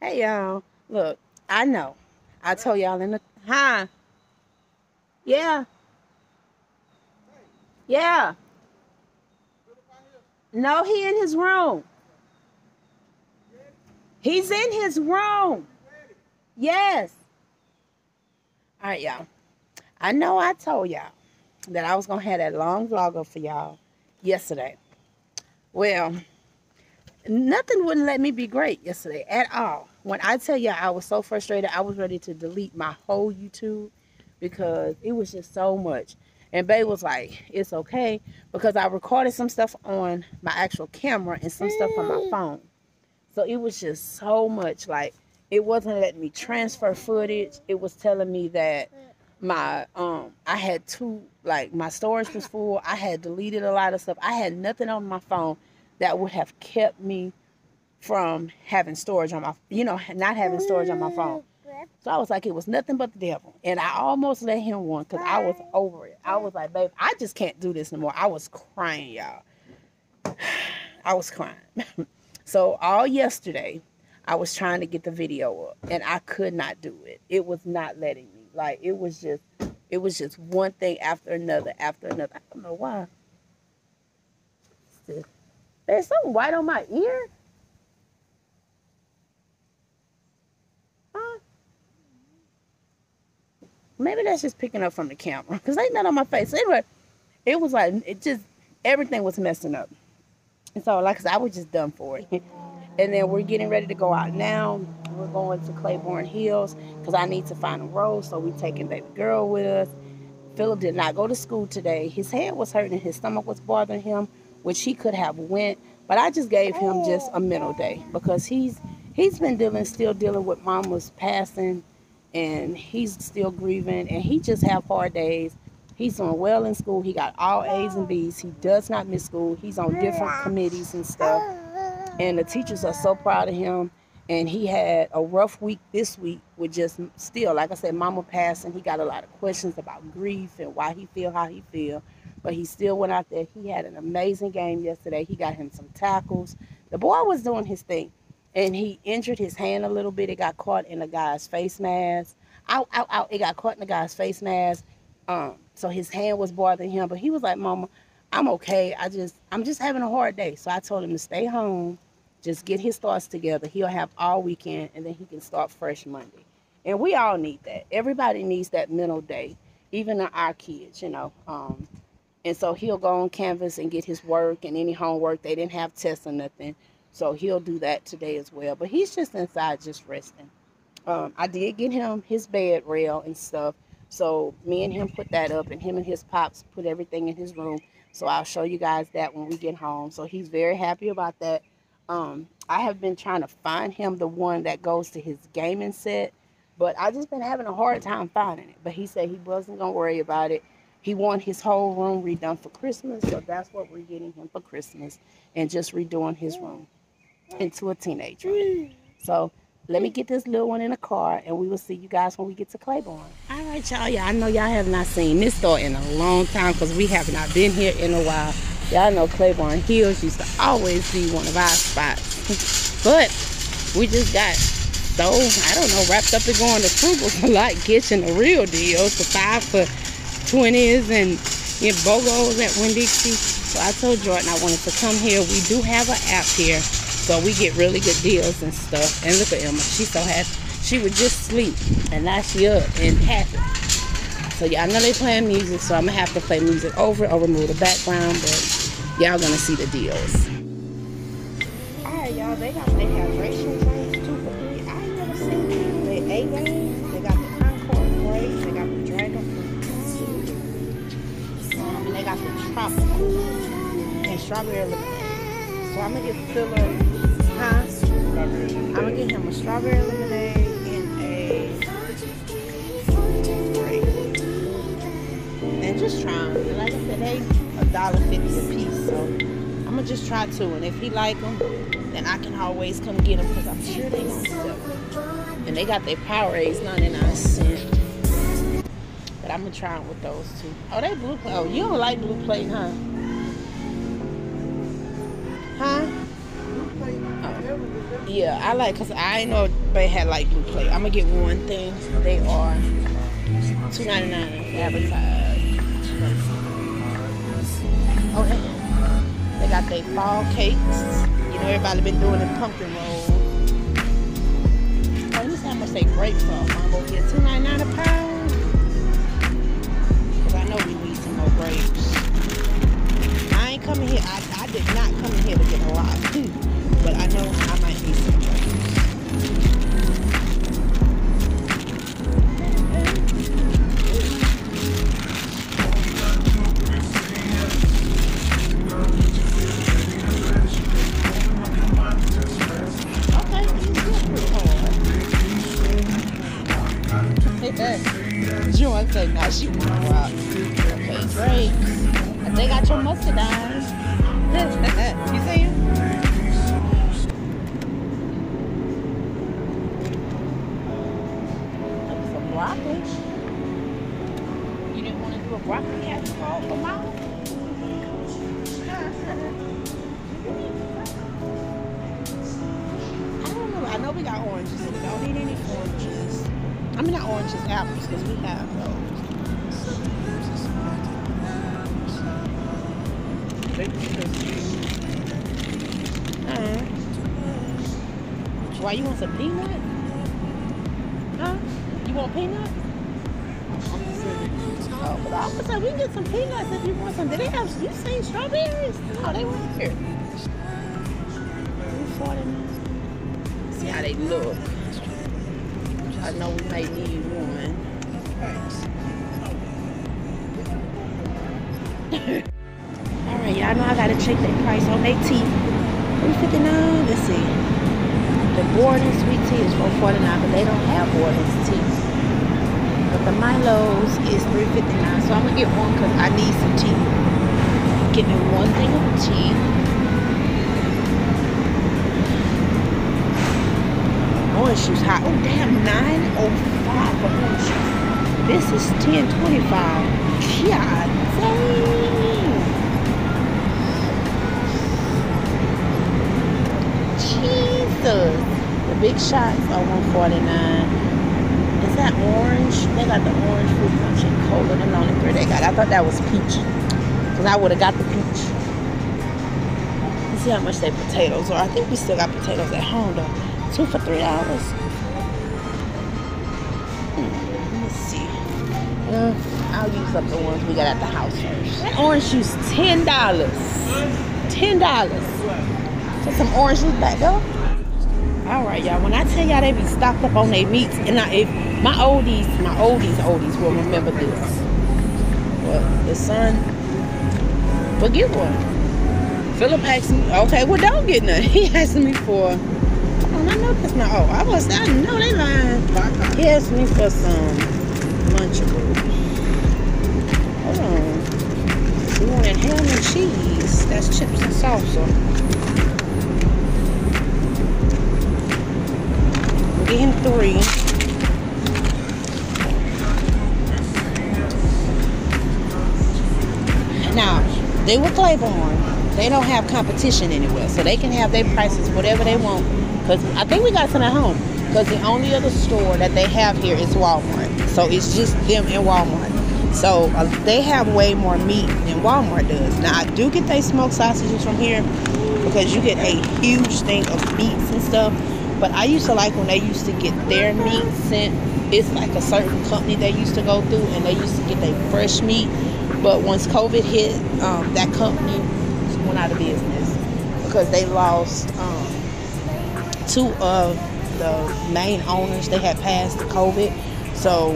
Hey y'all, look, I know. I told y'all in the huh? Yeah, yeah. No, he in his room. He's in his room. Yes. All right, y'all. I know I told y'all that I was gonna have that long vlog up for y'all yesterday. Well, nothing wouldn't let me be great yesterday at all. When I tell you I was so frustrated, I was ready to delete my whole YouTube because it was just so much. And Babe was like, it's okay because I recorded some stuff on my actual camera and some stuff on my phone. So it was just so much. Like, it wasn't letting me transfer footage. It was telling me that my I had my storage was full. I had deleted a lot of stuff. I had nothing on my phone that would have kept me from having storage on my, not having storage on my phone. So I was like, it was nothing but the devil. And I almost let him one because I was over it. I was like, babe, I just can't do this no more. I was crying, y'all. I was crying. So all yesterday, I was trying to get the video up and I could not do it. It was not letting me. Like, it was just one thing after another after another. I don't know why. There's something white on my ear. Huh? Maybe that's just picking up from the camera because ain't nothing on my face. So anyway, it was like, everything was messing up. And so, like I said, I was just done for it. And then we're getting ready to go out now. We're going to Claiborne Hills because I need to find a road. So we're taking baby girl with us. Philip did not go to school today. His head was hurting. His stomach was bothering him, which he could have went. But I just gave him just a mental day because he's been still dealing with mama's passing, and he's still grieving, and he just have hard days. He's doing well in school. He got all A's and B's. He does not miss school. He's on different committees and stuff. And the teachers are so proud of him. And he had a rough week this week with just still, like I said, mama passing. He got a lot of questions about grief and why he feel how he feel. But he still went out there. He had an amazing game yesterday. He got him some tackles. The boy was doing his thing. And he injured his hand a little bit. It got caught in a guy's face mask. Ow, ow, ow. It got caught in the guy's face mask. So his hand was bothering him. But he was like, Mama, I'm okay. I'm just having a hard day. So I told him to stay home. Just get his thoughts together. He'll have all weekend, and then he can start fresh Monday. And we all need that. Everybody needs that mental day, even our kids, And so he'll go on Canvas and get his work and any homework. They didn't have tests or nothing. So he'll do that today as well. But he's just inside just resting. I did get him his bed rail and stuff. So me and him put that up, and him and his pops put everything in his room. So I'll show you guys that when we get home. So he's very happy about that. I have been trying to find him the one that goes to his gaming set, but I just been having a hard time finding it. But he said he wasn't gonna worry about it. He wanted his whole room redone for Christmas, so that's what we're getting him for Christmas, and just redoing his room into a teenage room. So let me get this little one in the car, and we will see you guys when we get to Claiborne. All right, y'all. Yeah, I know y'all have not seen this store in a long time because we have not been here in a while. Y'all know Claiborne Hills used to always be one of our spots. But we just got so, I don't know, wrapped up in going to Frugal's a lot, getting the real deals, the 5 for 20s and BOGOs at Winn-Dixie. So I told Jordan I wanted to come here. We do have an app here, so we get really good deals and stuff. And look at Emma, she's so happy. She would just sleep, and now she up and happy. So y'all know they playing music, so I'm gonna have to play music over or remove the background, but y'all gonna see the deals. Alright, y'all, they have hydration drinks 2 for $3. I ain't never seen them. They A games, they got the Concord Grape, they got the Dragon Fruit, and they got the Tropical and strawberry lemonade. So I'm gonna get Phillip, I'm gonna get him a strawberry lemonade and a grape. And just try them. And like I said, they $1.50 a piece. So I'm gonna just try 2. And if he like them, then I can always come get them because I'm sure they gonna sell them. And they got their Powerades 99¢. But I'm gonna try them with those 2. Oh, they Blue Plate. Oh, you don't like Blue Plate, huh? Huh? Oh. Yeah, I like, cause I know they had like blue plate. I'm gonna get one thing. They are $2.99 advertised. Oh, they got their fall cakes. You know, everybody been doing the pumpkin roll. Oh, let me see how much they grapes are. I'm gonna get $2.99 a pound. Cause I know we need some more grapes. I ain't coming here. I did not come in here to get a lot, but I know I might need some grapes. Joy said, now she want to rock. Okay, great. They got your muscadine. You see him? That's some broccoli. You didn't want to do a broccoli casserole for mom? I don't know. I know we got oranges. We don't need any oranges. I mean, not oranges, apples, because we have those. Why, you want some peanut? Huh? You want peanut? Oh, but I was like, we can get some peanuts if you want some. Did they have, you seen strawberries? No, they weren't here. $3.49. See how they look. I know we may need one. Alright, y'all know I gotta check their price on their tea. $3.59. Let's see. The Borden sweet tea is $4.49, but they don't have Borden tea. But the Milo's is $3.59. So I'm gonna get one because I need some tea. Get me one thing of tea. Orange juice hot. Oh damn, $9.05 for orange juice. This is $10.25. God dang. Jesus. The big shots are $1.49. Is that orange? They got the orange fruit punch and cola. Them the only three they got. I thought that was peach. Because I would have got the peach. Let's see how much their potatoes are. I think we still got potatoes at home though. 2 for $3. Let me see. I'll use up the ones we got at the house first. That orange juice, $10. $10. So some orange juice back up. Alright, y'all. When I tell y'all they be stocked up on their meats, and if my oldies will remember this. Well, the son will get one. Philip asked me, okay, well don't get none. He asked me for, I know that's not, I know they lying. He asked me for some Lunchables. Hold on. We wanted ham and cheese. That's chips and salsa. We'll get him 3. Now, they were Claiborne. They don't have competition anywhere, so they can have their prices whatever they want. Because I think we got some at home. Because the only other store that they have here is Walmart. So it's just them and Walmart. So they have way more meat than Walmart does. Now I do get their smoked sausages from here because you get a huge thing of meats and stuff. But I used to like when they used to get their meat sent. It's like a certain company they used to go through, and they used to get their fresh meat. But once COVID hit, that company went out of business because they lost 2 of the main owners. They had passed the COVID, so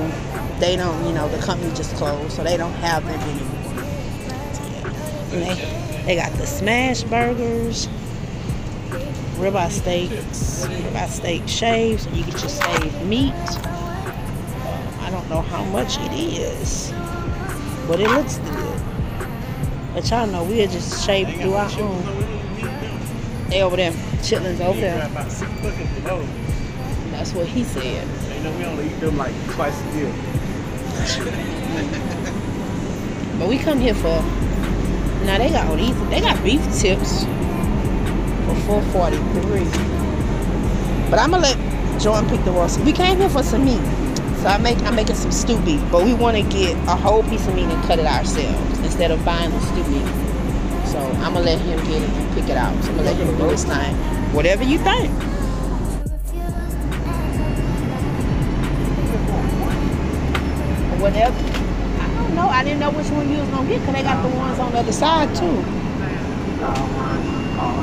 they don't, the company just closed, so they don't have them anymore. And they got the smash burgers, ribeye steak shaved, so you get your shaved meat. I don't know how much it is, but it looks good. But y'all know we'll just shave it through our own. They over there, chitlins over there. That's what he said. We only eat them like twice a year. But we come here for, now they got these, they got beef tips for $4.43. But I'm gonna let Jordan pick the roast. We came here for some meat, so I'm making some stew beef. But we want to get a whole piece of meat and cut it ourselves instead of buying the stew meat. So I'm gonna let him get it and pick it out. So I'm gonna let him do his thing. Whatever you think. Whatever. I don't know. I didn't know which one you was gonna get because they got the ones on the other side too.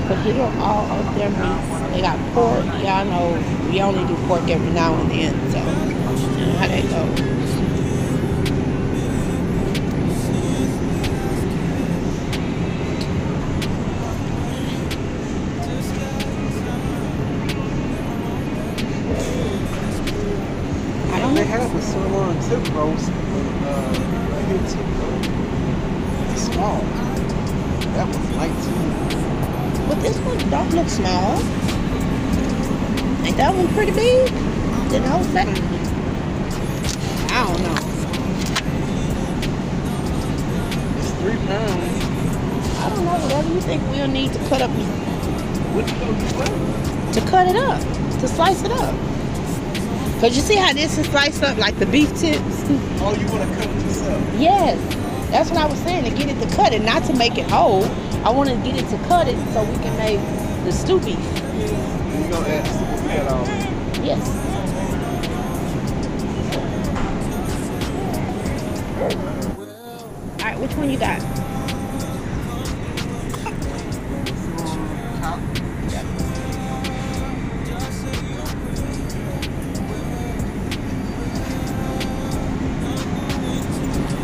But here all of their meats. They got pork. Y'all know we only do pork every now and then, so you know how that goes. I don't know. They have the sirloin tip roast. It's small. That was 19. But this one don't look small. Ain't that one pretty big? Did the whole thing? I don't know. It's 3 pounds. I don't know. Whatever you think we'll need to cut up meat. What you gonna do? To cut it up. To slice it up. Cause you see how this is sliced up like the beef tips? Oh, you wanna cut it yourself? Yes. That's what I was saying, to get it to cut it, not to make it whole. I want to get it to cut it so we can make the stew beef. And you gonna add super fat on. Yes. All right, which one you got?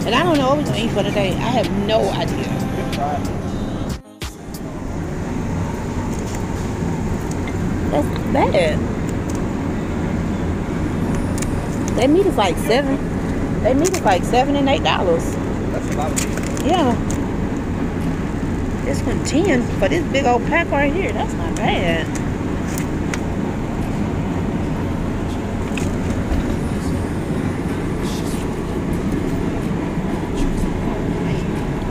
And I don't know what we're gonna eat for today. I have no idea. That's bad. That meat is like $7 and $8. That's a lot of meat. Yeah. This one 10 for this big old pack right here. That's not bad.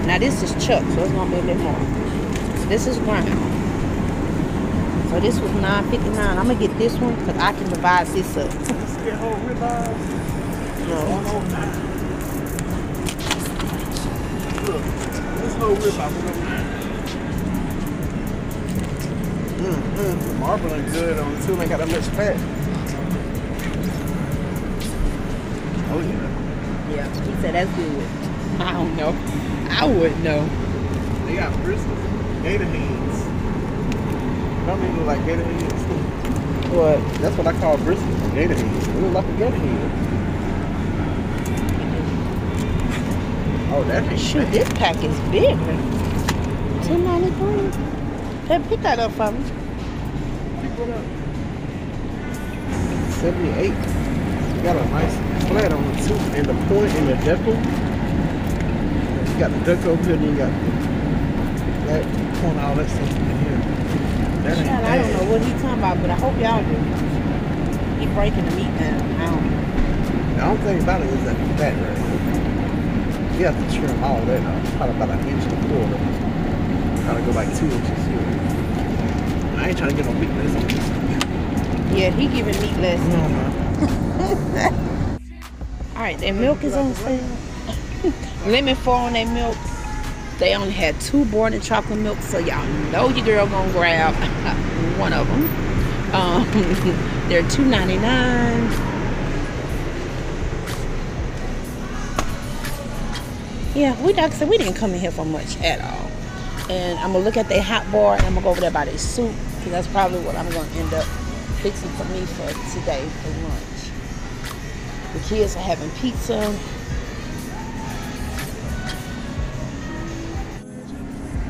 Now this is chuck, so it's gonna be a bit more. This is ground. So this was $9.59. I'm gonna get this one because I can divide this up. You see that whole ribeye? No. Look, this whole ribeye. The marbling good on the too. Ain't got that much fat. Oh yeah. Yeah, he said that's good. I don't know. I wouldn't know. They got brisket, gator hands. Don't even look like gator hands. What? That's what I call brisket, gator hands. It look like a gator hand. Oh, that ain't Shoot, bad. this pack is big. $10.93. Hey, pick that up for me. Pick what up? 78. You got a nice flat on it too, and the point and the deco. You got the deco here, and you got that point, all that stuff in here. That ain't Child, I don't know what he's talking about, but I hope y'all do. He breaking the meat down. I don't know. The only thing about it is that fat right here. You have to trim all that out. Probably about 1.25 inches. Gotta go like 2 inches here. And I ain't trying to get no meatless on this. Yeah, he giving meat less. No. All right, their milk is on sale. Lemon 4 on their milk. They only had 2 Borden chocolate milk, so y'all know your girl gonna grab one of them. They're $2.99. Yeah, like I said, we didn't come in here for much at all. And I'm gonna look at their hot bar and I'm gonna go over there by their soup, because that's probably what I'm gonna end up fixing for me for today for lunch. The kids are having pizza.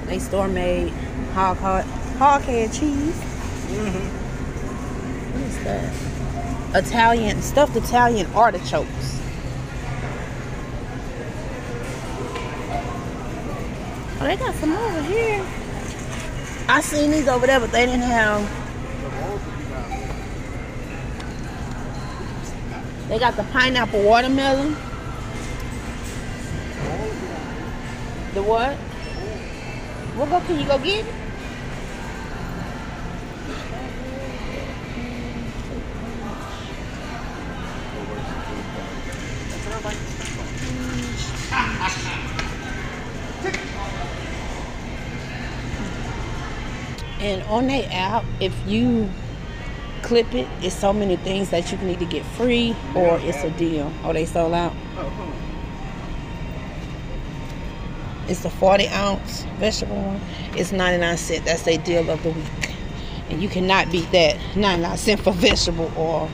They store made hog head cheese. What is that? Stuffed Italian artichokes. Oh, they got some over here. I seen these over there, but they didn't have. They got the pineapple watermelon. The what? Can you go get it? And on their app, if you clip it, it's so many things that you can either get free or it's a deal. Oh, they sold out. Oh, hold on. It's the 40-ounce vegetable one. It's 99 cents. That's a deal of the week. And you cannot beat that. 99 cents for vegetable oil.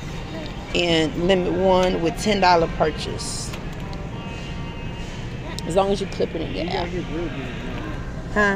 And limit one with $10 purchase. As long as you clip it in your app. Huh?